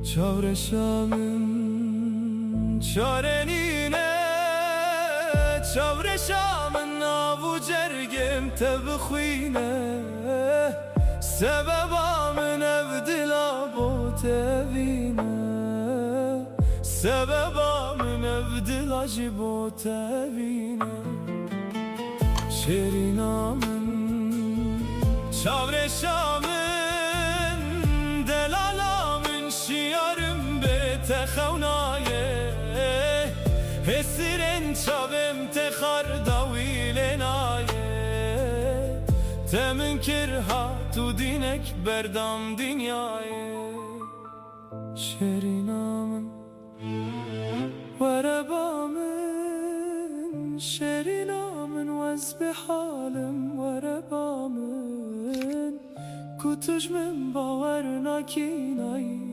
çavreşamın çarenine, çavreşamın navu cergim tebxine, sebebamın evdila bot evine, sebebamın evdila jibot evine. Şerinamın çavreşamın delalamın şiarım bete xevnaye, hesiren çavem texar davilenaye, temünkir hatu dinek berdam dünyaye. Şerinamın verebamın, şerinamın vezbihalim verebamın, kutuj min baver nakinay.